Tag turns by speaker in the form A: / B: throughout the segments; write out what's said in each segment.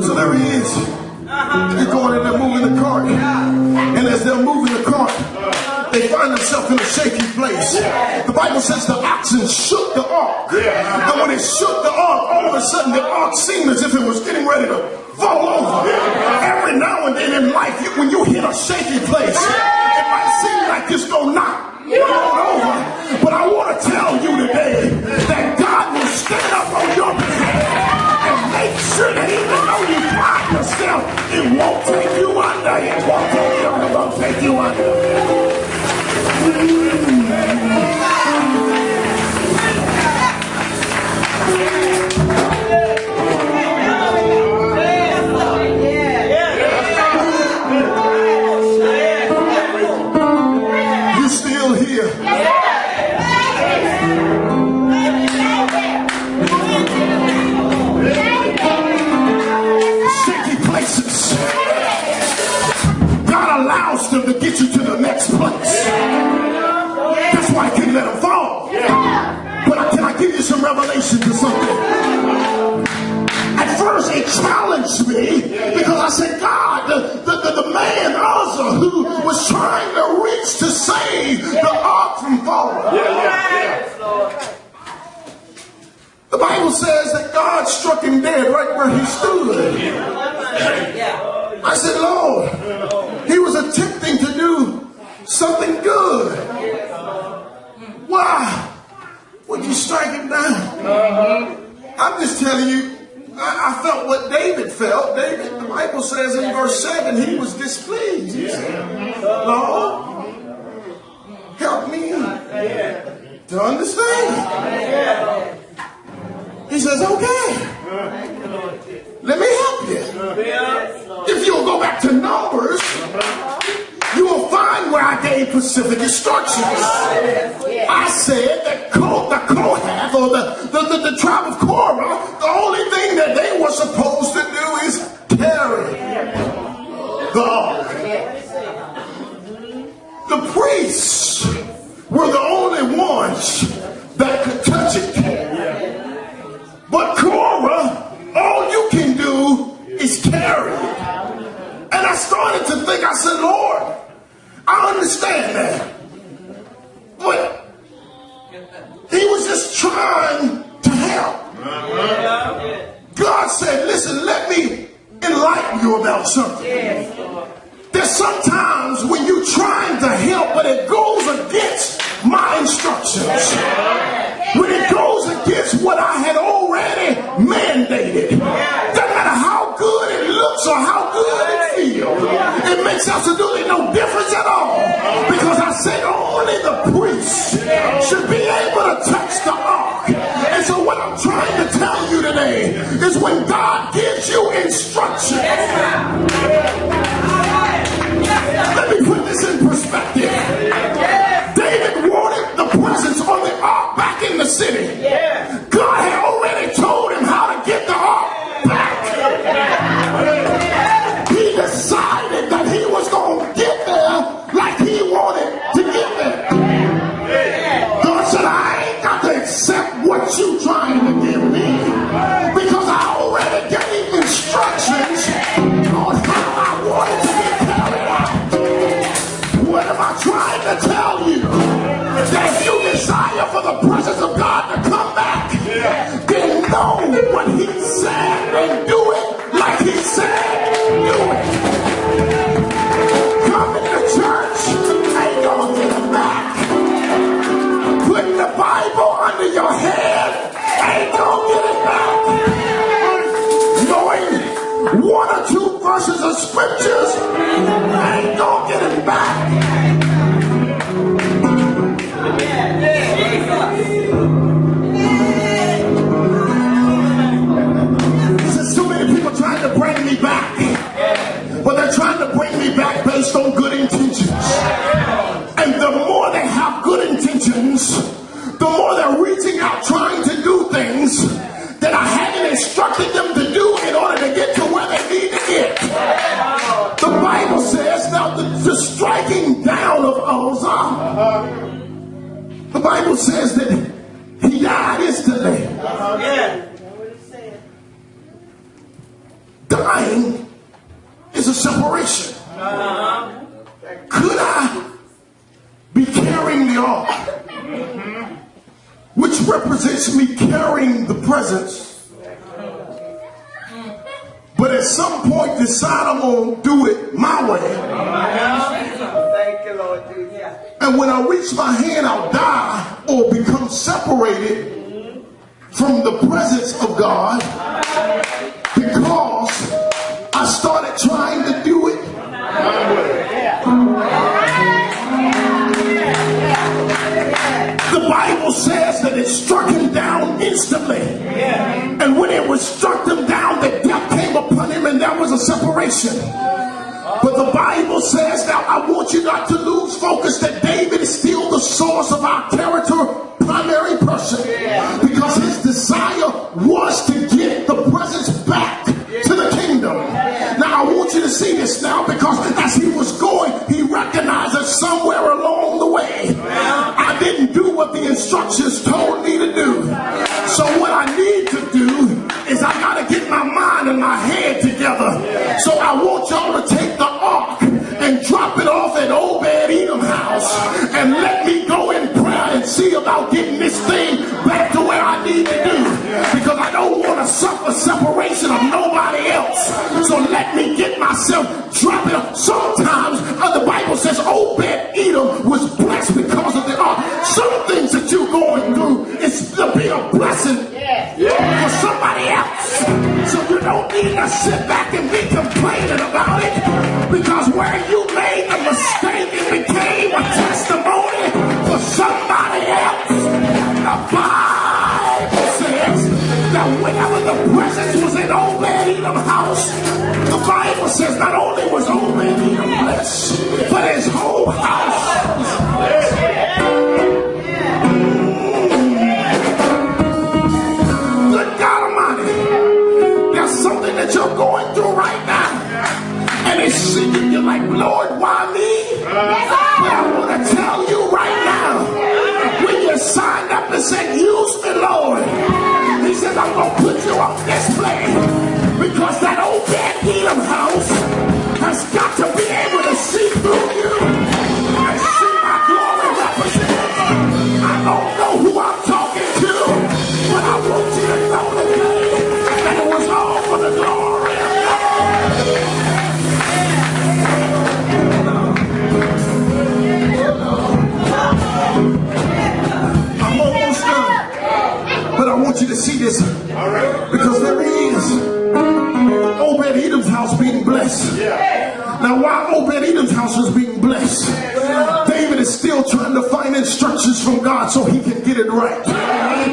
A: So there he is. They're going and they're moving the cart. And as they're moving the cart, they find themselves in a shaky place. The Bible says the oxen shook the ark. And when it shook the ark, all of a sudden the ark seemed as if it was getting ready to fall over. Every now and then in life, when you hit a shaky place, it might seem like it's going to knock you over. But I want to tell you today that God will stand up on your behalf and make sure that even though you find yourself, it won't take you under. It won't take you under. It won't take you under. You still here? Shaky places. God allows them to get you to the next place. That's why I can't let them fall. But can I give you some revelation to something? At first it challenged me because I said, God, the man Uzzah who was trying to reach to save the ark from falling. The Bible says that God struck him dead right where he stood. I said, Lord, he was attempting to do something good. Why would you strike him down? I'm just telling you, I felt what David felt. David, the Bible says in verse 7, he was displeased. He said, Lord, help me to understand. He says, okay, let me help you. If you'll go back to Numbers, you will find where I gave specific instructions. I said that the Kohath, or the tribe of Korah, the only thing that they were supposed to do is carry the ark. The priests were the only ones that could touch it. But Korah, all you can do is carry it. And I started to think, I said, Lord, I understand that. But he was just trying to help. God said, listen, let me enlighten you about something. There's sometimes when you're trying to help, but it goes against my instructions. When it goes against what I had already mandated. Doesn't matter how good it looks or how good it feels. It makes absolutely no difference at all. Because I said only the priest should be able to touch the ark. And so what I'm trying to tell you today is when God gives you instructions. Let me put this in perspective. David wanted the presence on the ark back in the city. God had already told him how to get the ark back. He decided that he was going to get there like he wanted to get there. God said, I ain't got to accept what you trying to give me because I already gave instructions on how I wanted to get carried out. What am I trying to tell you? That if you desire for the presence of God to come back, then know what he said and do it like he said, do it. Coming to church ain't gonna get it back. Putting the Bible under your head ain't gonna get it back. Knowing one or two verses of scriptures ain't gonna get it back. So many people trying to bring me back, but they're trying to bring me back based on good intentions. And the more they have good intentions, the more they're reaching out trying to do things that I hadn't instructed them to do in order to get to where they need to get. The Bible says now the striking down of Uzzah, the Bible says that he died instantly. a separation. Could I be carrying the ark, which represents me carrying the presence, but at some point decide I'm going to do it my way?
B: Thank you, Lord Jesus.
A: And when I reach my hand, I'll die or become separated from the presence of God because I started trying to do it my way. The Bible says that it struck him down instantly. And when it was struck him down, the death came upon him and there was a separation. But the Bible says, now I want you not to lose focus, that David is still the source of our character, primary person. Because his desire was to get the presence back to the kingdom. Now I want you to see this now, because as he was going, he recognized that somewhere along the way, I didn't do what the instructions told me to do. So what I need to do is I got to get my mind and my head together. So I want y'all to take the ark and drop it off at Obed-Edom's house and let me go in prayer and see about getting this thing back to where I need to do, because I don't want to suffer separation of nobody else. So let me get myself, drop it off. Sometimes the Bible says Obed-Edom was blessed because of the ark. Some things that you're going through is to be a blessing for somebody else. So you don't need to sit back and be complaining about it, because where you made the mistake, it became a testimony for somebody else. The Bible says that whenever the presence was in Obed-Edom's house, the Bible says not only was Obed-Edom blessed, but his whole house was blessed. Good God Almighty, there's something that you're going through right now, and it's seeking you like, Lord, why me? But I want to tell you right now, when you signed up and said, use me, Lord, he says, I'm going to put you on display, because that Obed-Edom house has got to be able to see through you and see my glory represented. I don't know who I'm talking to, but I want you to know today that it was all for the glory of God. I'm almost done, but I want you to see this, because there he is, Obed-Edom's house being blessed. Now while Obed-Edom's house is being blessed, David is still trying to find instructions from God so he can get it right.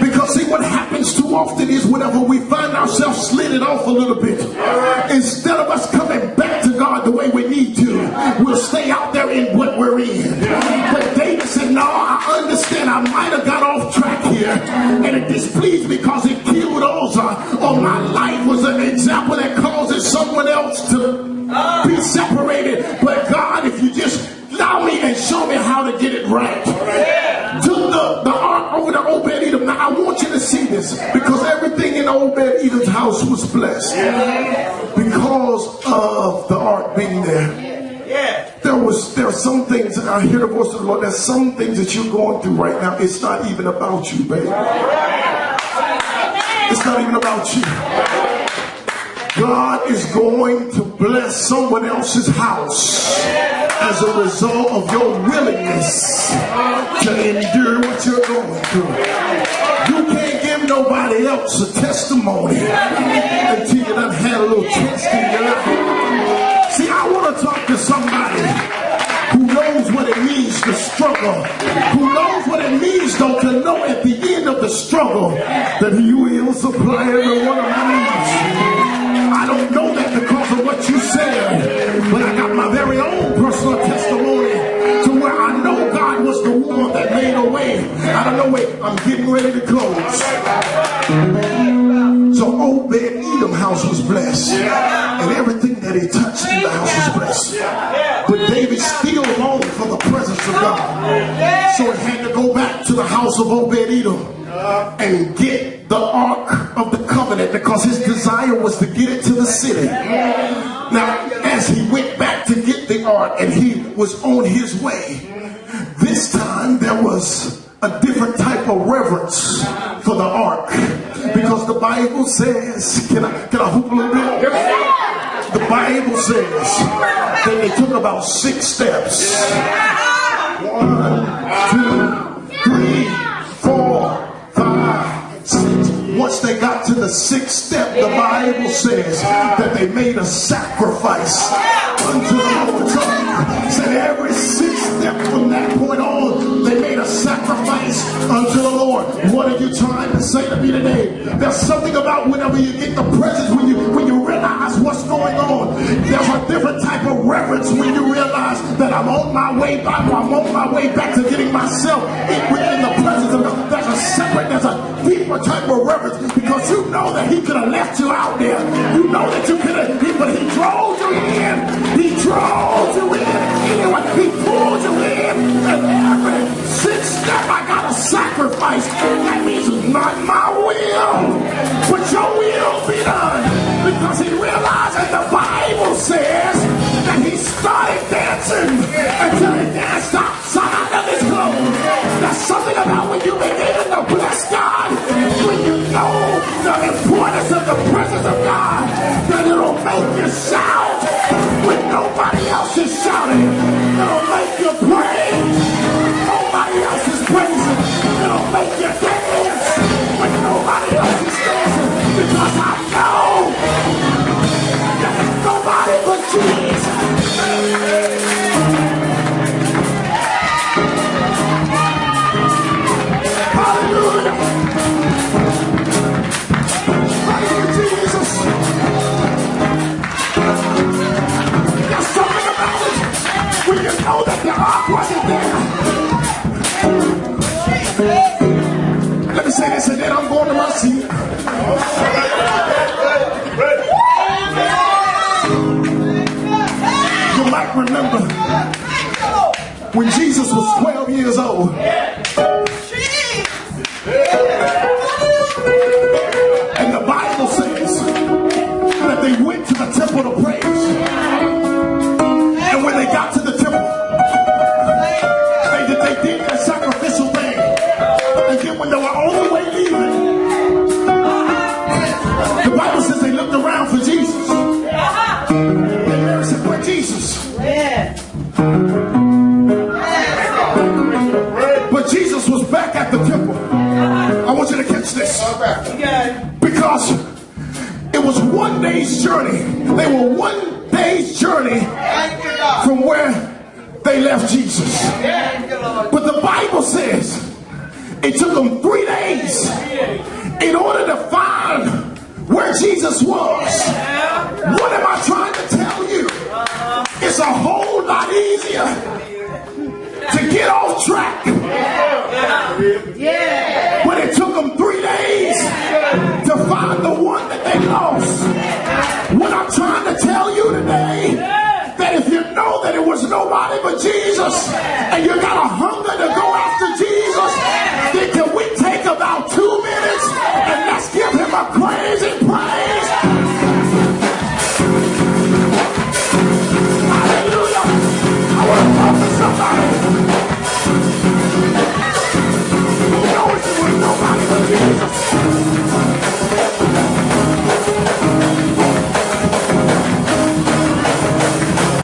A: Because see, what happens too often is whenever we find ourselves sliding off a little bit, instead of us coming back to God the way we need to, we'll stay out there in what we're in. But David said, no, I understand I might have got off track here, and it displeased me because it killed Uzzah, or my life was an example that causes someone else to be separated. But God, if you just allow me and show me how to get it right. Took the ark over to Obed-Edom. Now I want you to see this, because everything in Obed-Edom's house was blessed because of the ark being there. There are some things, and I hear the voice of the Lord, there's some things that you're going through right now. It's not even about you, baby. It's not even about you. God is going to bless someone else's house as a result of your willingness to endure what you're going through. You can't give nobody else a testimony until you done had a little test in your life. See, I want to talk to somebody who knows what it means to struggle, who knows what it means, though, to know at the end of the struggle that He will supply every one of my needs. I don't know that because of what you said, but I got my very own personal testimony to where I know God was the one that made a way out of no way. I'm getting ready to close. So Obed-Edom's house was blessed, and everything that he touched in the house was blessed. But David still longed for the presence of God, so he had to go back to the house of Obed-Edom and get the Ark of the Covenant, because his desire was to get it to the city. Now, as as he went back to get the ark and he was on his way, this time there was a different type of reverence for the ark, because the Bible says, can I hoop a little bit? The Bible says that they took about 6 steps. 1, 2, 3, 4, 5, 6. Once they got to the 6th step, the Bible says that they made a sacrifice unto the Lord. So, said every 6th step from that point on, they made a sacrifice unto the Lord. What are you trying to say to me today? There's something about whenever you get the presence, when you realize what's going on, there's a different type of reverence when you realize that I'm on my way back to getting myself in the presence of God. There's a deeper type of reverence, because you know that he could have left you out there. You know that you could have, but he drove you in. He drove you in. Anyway, he pulled you in. And every 6th step I got to sacrifice. That means it's not my will, but your will be done. Because he realized that the Bible says that he started dancing until he danced outside of his clothes. There's something about when you begin to bless God, when you know the importance of the presence of God, that it'll make you shout when nobody else is shouting. It'll make you praise when nobody else is praising. It'll make you dance when nobody else is dancing. Because I know that it's nobody but Jesus. Hallelujah. Praise you, Jesus. There's something about it when you know that the ark wasn't there. Let me say this and then I'm going to my seat. You might remember when Jesus was 12 years old. And the Bible says that they went to the temple to praise. And when they got to the temple, they did that sacrificial thing. And then when they were on the way leaving, the Bible says they looked around for Jesus. And Mary said, "Where Jesus?" But Jesus was back at the temple. I want you to catch this. Because it was one day's journey. They were one day's journey from where they left Jesus. But the Bible says it took them 3 days in order to find where Jesus was. What am I trying to tell you? It's a whole lot easier to get off track. But it took them 3 days to find the one that they lost. What I'm trying to tell you today, that if you know that it was nobody but Jesus, and